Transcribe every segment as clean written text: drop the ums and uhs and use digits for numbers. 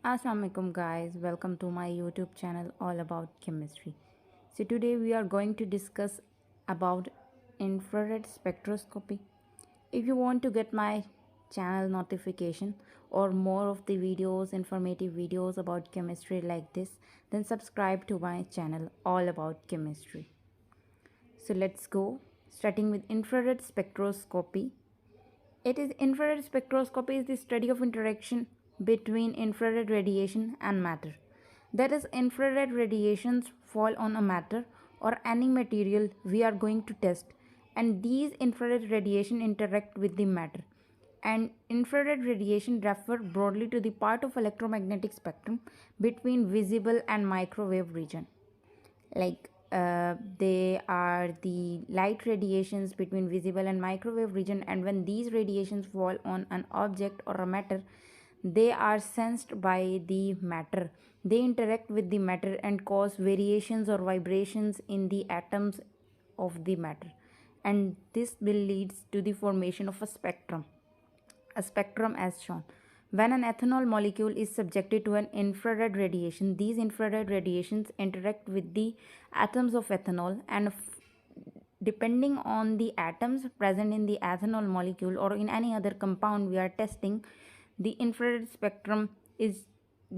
Assalamualaikum guys, welcome to my YouTube channel all about chemistry. So today we are going to discuss about infrared spectroscopy. If you want to get my channel notification or more of the videos, informative videos about chemistry like this, then subscribe to my channel all about chemistry. So let's go, starting with infrared spectroscopy. It is infrared spectroscopy is the study of interaction between infrared radiation and matter. That is, infrared radiations fall on a matter or any material we are going to test, and these infrared radiation interact with the matter. And infrared radiation refer broadly to the part of electromagnetic spectrum between visible and microwave region. They are the light radiations between visible and microwave region, and when these radiations fall on an object or a matter, they are sensed by the matter. They interact with the matter and cause variations or vibrations in the atoms of the matter, and this will leads to the formation of a spectrum as shown. When an ethanol molecule is subjected to an infrared radiation, these infrared radiations interact with the atoms of ethanol, and depending on the atoms present in the ethanol molecule or in any other compound we are testing, the infrared spectrum is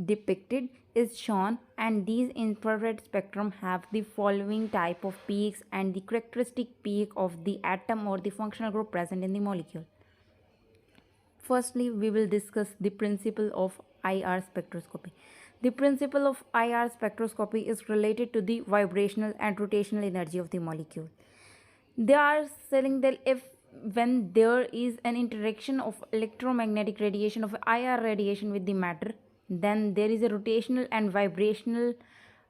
depicted, is shown, and these infrared spectrum have the following type of peaks and the characteristic peak of the atom or the functional group present in the molecule. Firstly, we will discuss the principle of IR spectroscopy. The principle of IR spectroscopy is related to the vibrational and rotational energy of the molecule. They are saying that if when there is an interaction of electromagnetic radiation of IR radiation with the matter, then there is a rotational and vibrational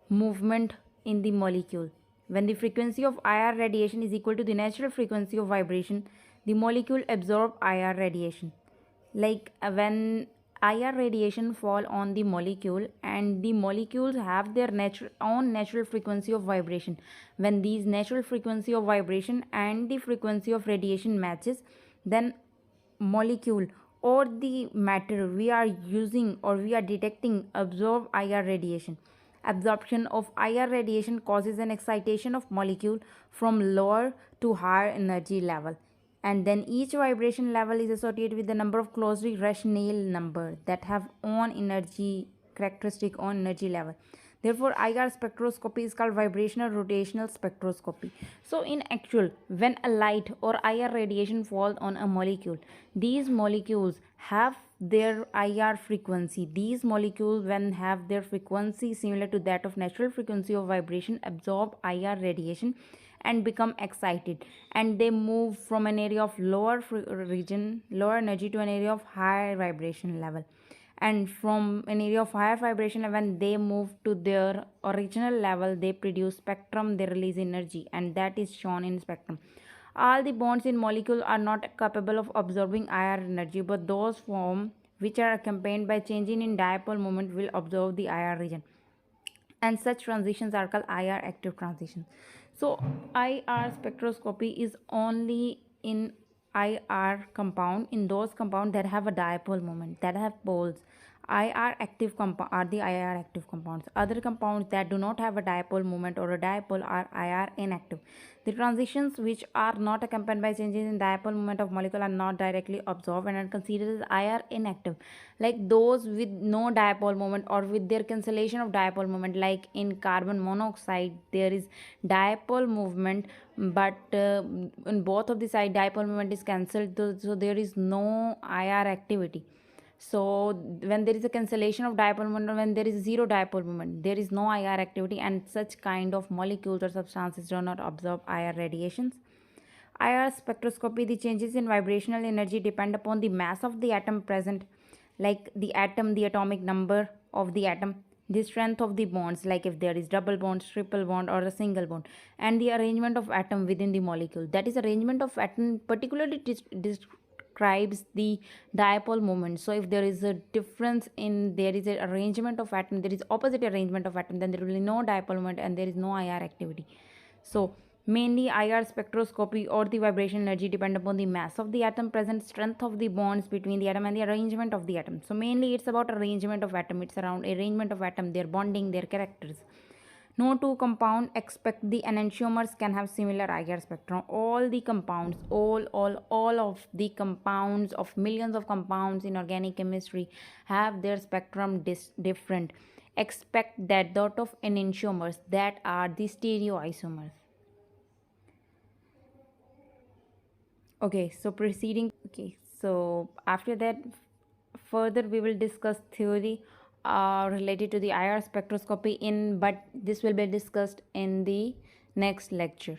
movement in the molecule. When the frequency of IR radiation is equal to the natural frequency of vibration, the molecule absorbs IR radiation. When IR radiation fall on the molecule, and the molecules have their own natural frequency of vibration. When these natural frequency of vibration and the frequency of radiation matches, then molecule or the matter we are using or we are detecting absorb IR radiation. Absorption of IR radiation causes an excitation of molecule from lower to higher energy level, and then each vibration level is associated with the number of closely rational number that have own energy characteristic on energy level. Therefore IR spectroscopy is called vibrational rotational spectroscopy. So in actual, when a light or IR radiation falls on a molecule, these molecules have their IR frequency. These molecules, when have their frequency similar to that of natural frequency of vibration, absorb IR radiation and become excited, and they move from an area of lower energy to an area of higher vibration level, and from an area of higher vibration level, when they move to their original level, they produce spectrum, they release energy, and that is shown in spectrum. All the bonds in molecule are not capable of absorbing IR energy, but those form which are accompanied by changing in dipole moment will absorb the IR region, and such transitions are called IR active transitions. So IR spectroscopy is only in IR compound, in those compounds that have a dipole moment, that have poles. IR active compound are the IR active compounds. Other compounds that do not have a dipole moment or a dipole are IR inactive. The transitions which are not accompanied by changes in dipole moment of molecule are not directly absorbed and are considered as IR inactive. Like those with no dipole moment or with their cancellation of dipole moment, like in carbon monoxide, there is dipole movement, but in both of the side dipole moment is cancelled, so there is no IR activity. So when there is a cancellation of dipole moment or when there is zero dipole moment, there is no IR activity, and such kind of molecules or substances do not absorb IR radiations. IR spectroscopy, the changes in vibrational energy depend upon the mass of the atom present, like the atom, the atomic number of the atom, the strength of the bonds, like if there is double bond, triple bond, or a single bond, and the arrangement of atom within the molecule. That is, arrangement of atom particularly describes the dipole moment. So if there is a difference in, there is a arrangement of atom, there is opposite arrangement of atom, then there will be no dipole moment and there is no IR activity. So Mainly, IR spectroscopy or the vibration energy depend upon the mass of the atom, present strength of the bonds between the atom, and the arrangement of the atom. So mainly, it's about arrangement of atom. It's around arrangement of atom, their bonding, their characters. No two compound except the enantiomers can have similar IR spectrum. All the compounds, all of the compounds of millions of compounds in organic chemistry have their spectrum different. Expect that dot of enantiomers that are the stereoisomers. Okay, so after that, further we will discuss theory related to the IR spectroscopy in, but this will be discussed in the next lecture.